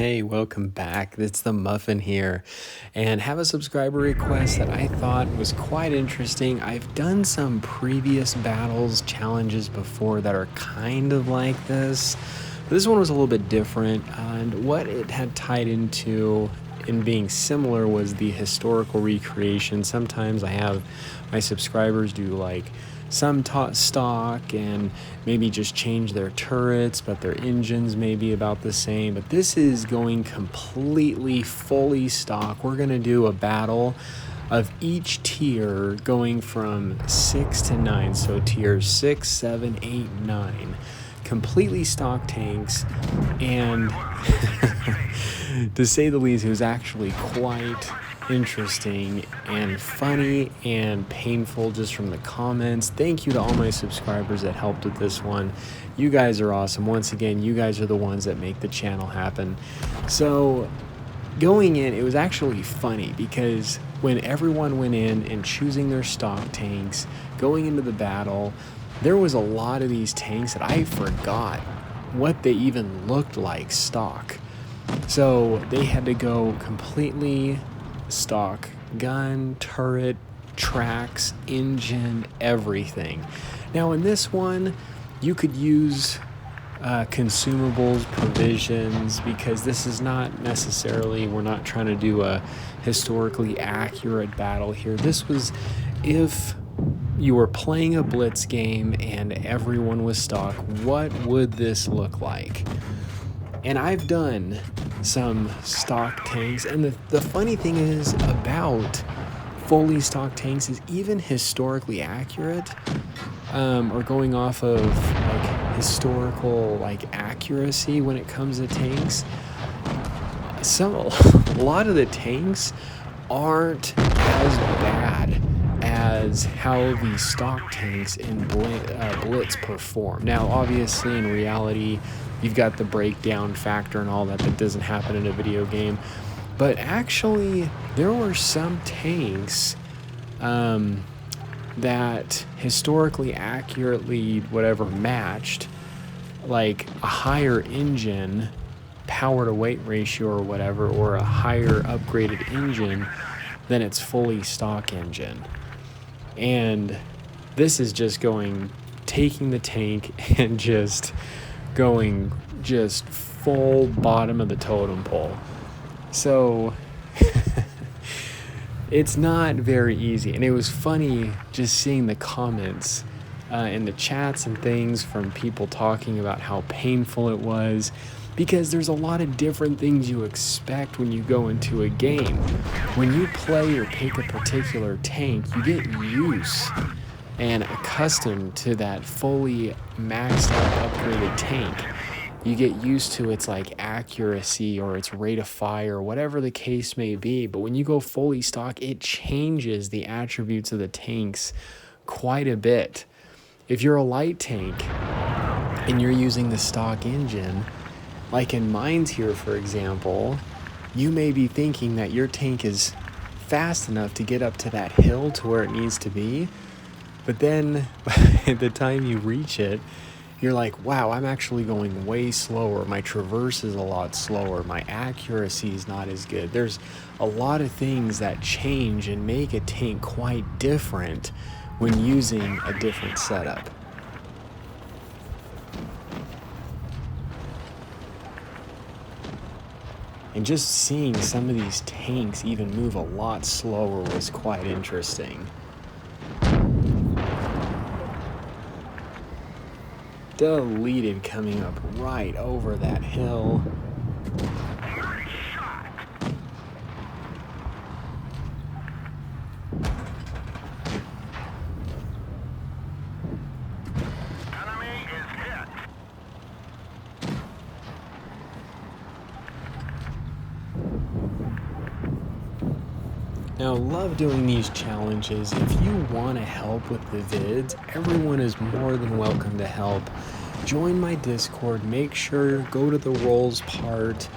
Hey, welcome back. It's the Muffin here, and have a subscriber request that I thought was quite interesting. I've done some previous battles, challenges before that are kind of like this. This one was a little bit different, and what it had tied into in being similar was the historical recreation. Sometimes I have my subscribers do like some stock and maybe just change their turrets, but their engines may be about the same. But this is going completely fully stock. We're going to do a battle of each tier going from 6 to 9. So tiers 6, 7, 8, 9. Completely stock tanks, and to say the least, it was actually quite interesting and funny and painful just from the comments. Thank you to all my subscribers that helped with this one. You guys are awesome. Once again, you guys are the ones that make the channel happen. So going in, it was actually funny because when everyone went in and choosing their stock tanks, going into the battle, there was a lot of these tanks that I forgot what they even looked like stock. So they had to go completely stock, gun, turret, tracks, engine, everything. Now in this one, you could use consumables, provisions, because this is not necessarily, we're not trying to do a historically accurate battle here. This was if you were playing a blitz game and everyone was stock, what would this look like? And I've done some stock tanks, and the funny thing is about fully stock tanks is even historically accurate, or going off of like historical like accuracy when it comes to tanks. A lot of the tanks aren't as bad as how the stock tanks in Blitz perform. Now, obviously, in reality, you've got the breakdown factor and all that doesn't happen in a video game. But actually, there were some tanks that historically accurately matched, like a higher engine, power to weight ratio or whatever, or a higher upgraded engine than its fully stock engine. And this is just taking the tank and just going full bottom of the totem pole. So it's not very easy. And it was funny just seeing the comments in the chats and things from people talking about how painful it was, because there's a lot of different things you expect when you go into a game. When you play or pick a particular tank, you get used and accustomed to that fully maxed out upgraded tank. You get used to its like accuracy or its rate of fire, whatever the case may be. But when you go fully stock, it changes the attributes of the tanks quite a bit. If you're a light tank and you're using the stock engine, like in mines here, for example, you may be thinking that your tank is fast enough to get up to that hill to where it needs to be. But then by the time you reach it, you're like, wow, I'm actually going way slower. My traverse is a lot slower. My accuracy is not as good. There's a lot of things that change and make a tank quite different when using a different setup. And just seeing some of these tanks even move a lot slower was quite interesting. Deleted coming up right over that hill. Now, love doing these challenges. If you want to help with the vids, everyone is more than welcome to help. Join my Discord. Make sure, go to the roles part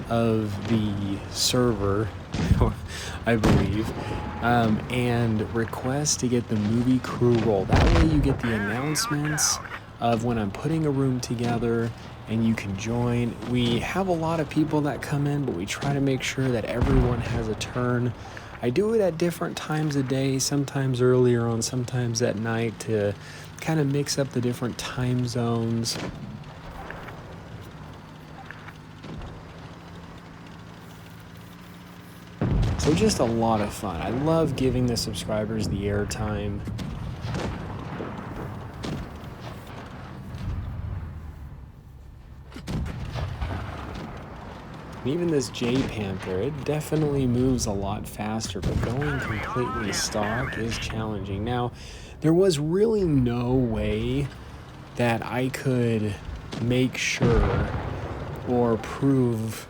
of the server, I believe, and request to get the movie crew role. That way you get the announcements of when I'm putting a room together and you can join. We have a lot of people that come in, but we try to make sure that everyone has a turn. I do it at different times of day, sometimes earlier on, sometimes at night, to kind of mix up the different time zones. So just a lot of fun. I love giving the subscribers the airtime. Even this J Panther, it definitely moves a lot faster, but going completely stock is challenging. Now, there was really no way that I could make sure or prove,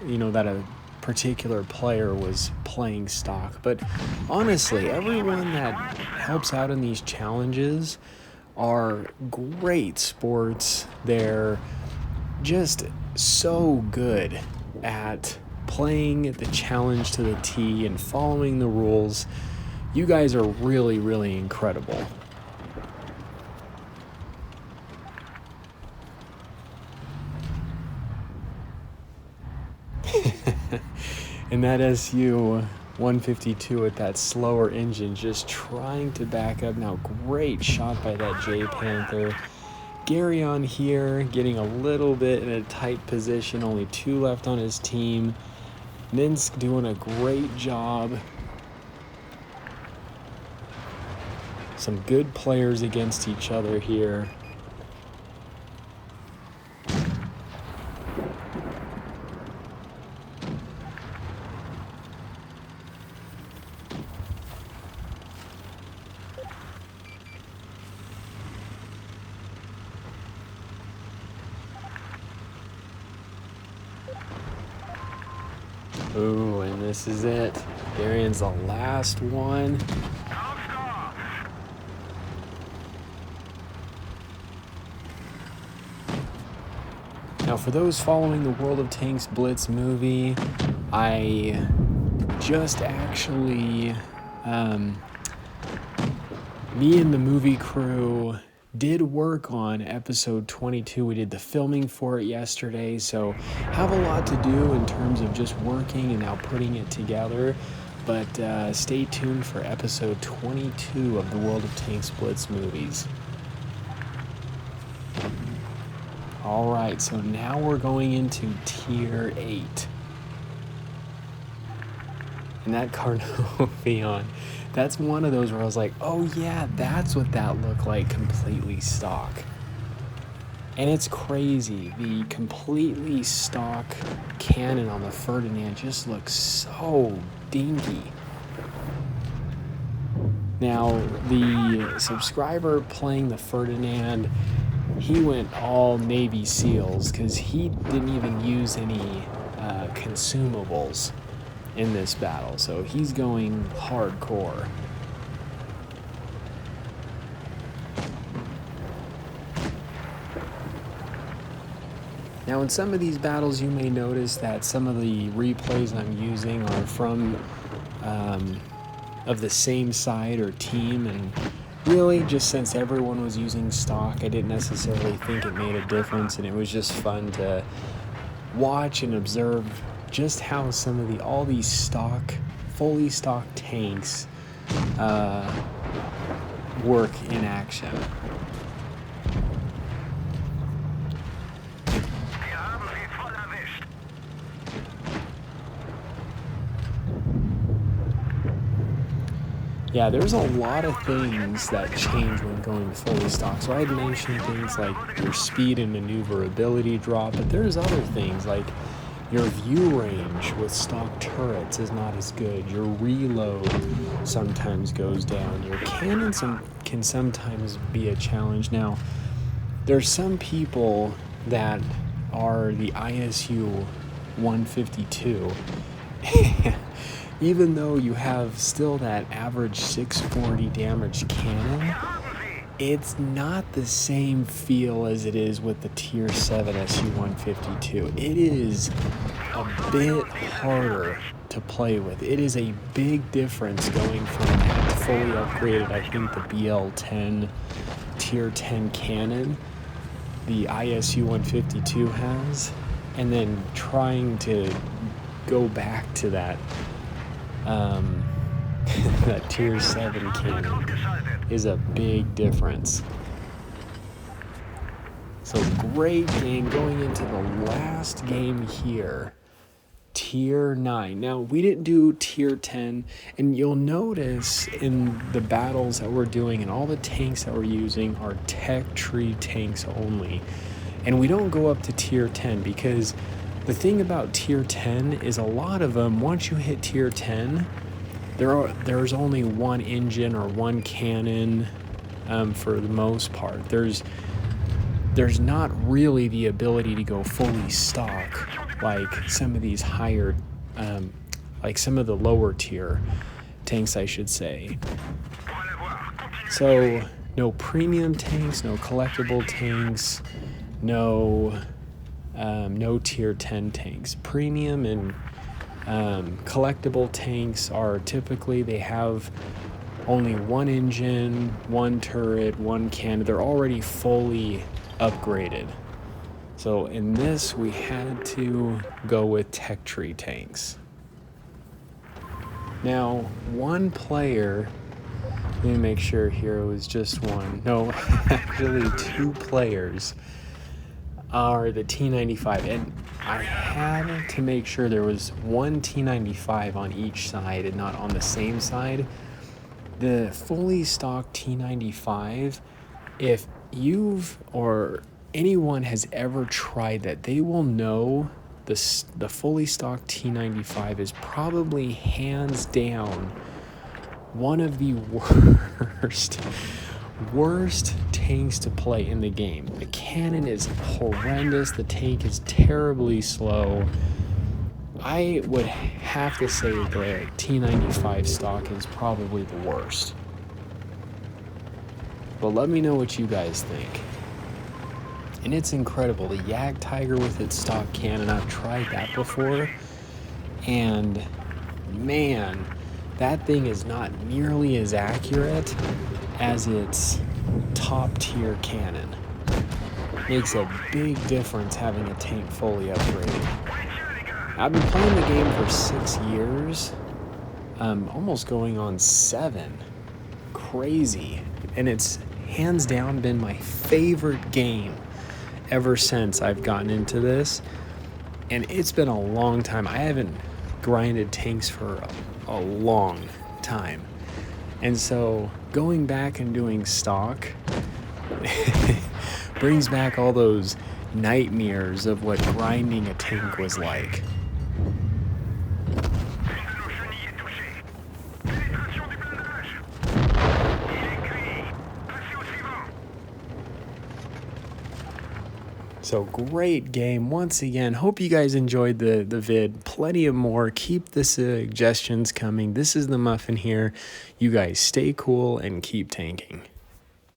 that a particular player was playing stock. But honestly, everyone that helps out in these challenges are great sports. They're just so good at playing the challenge to the T and following the rules. You guys are really, really incredible. And that SU 152 with that slower engine just trying to back up. Now, great shot by that J Panther. Gary on here getting a little bit in a tight position, only 2 left on his team. Minsk doing a great job. Some good players against each other here. Ooh, and this is it. Darian's the last one. Now, for those following the World of Tanks Blitz movie, I just actually, me and the movie crew did work on episode 22. We did the filming for it yesterday, so have a lot to do in terms of just working and now putting it together. But stay tuned for episode 22 of the World of Tanks Blitz movies. All right, so now we're going into Tier 8. And that Carnothian, that's one of those where I was like, oh yeah, that's what that looked like, completely stock. And it's crazy. The completely stock cannon on the Ferdinand just looks so dinky. Now, the subscriber playing the Ferdinand, he went all Navy SEALs because he didn't even use any consumables in this battle, so he's going hardcore. Now, in some of these battles, you may notice that some of the replays I'm using are from of the same side or team, and really, just since everyone was using stock, I didn't necessarily think it made a difference, and it was just fun to watch and observe just how some of all these stock, fully stocked tanks work in action. Yeah, there's a lot of things that change when going fully stock. So I had mentioned things like your speed and maneuverability drop, but there's other things like your view range with stock turrets is not as good. Your reload sometimes goes down. Your cannon can sometimes be a challenge. Now, there's some people that are the ISU 152. Even though you have still that average 640 damage cannon, it's not the same feel as it is with the Tier 7 SU-152. It is a bit harder to play with. It is a big difference going from that fully upgraded, I think the BL-10 Tier 10 cannon, the ISU 152 has, and then trying to go back to that that tier 7 cannon is a big difference. So great game going into the last game here. Tier 9. Now, we didn't do tier 10, and you'll notice in the battles that we're doing and all the tanks that we're using are tech tree tanks only. And we don't go up to tier 10 because the thing about tier 10 is a lot of them, once you hit tier 10, there's only one engine or one cannon for the most part. There's not really the ability to go fully stock like some of these higher, like some of the lower tier tanks, I should say. So no premium tanks, no collectible tanks, no tier 10 tanks. Premium and collectible tanks are typically, they have only one engine, one turret, one cannon. They're already fully upgraded. So in this, we had to go with tech tree tanks. Now, one player, let me make sure here it was just one. No, actually 2 players are the T95. And I had to make sure there was one T95 on each side and not on the same side. The fully stocked T95, if you've or anyone has ever tried that, they will know the fully stocked T95 is probably hands down one of the worst tanks to play in the game. The cannon is horrendous. The tank is terribly slow. I would have to say the T95 stock is probably the worst. But let me know what you guys think. And it's incredible. The Yak Tiger with its stock cannon, I've tried that before. And man, that thing is not nearly as accurate as its top tier cannon. Makes a big difference having a tank fully upgraded. I've been playing the game for 6 years. Almost going on 7. Crazy. And it's hands down been my favorite game ever since I've gotten into this. And it's been a long time. I haven't grinded tanks for a long time. And so going back and doing stock brings back all those nightmares of what grinding a tank was like. So great game once again. Hope you guys enjoyed the vid. Plenty of more. Keep the suggestions coming. This is the Muffin here. You guys stay cool and keep tanking.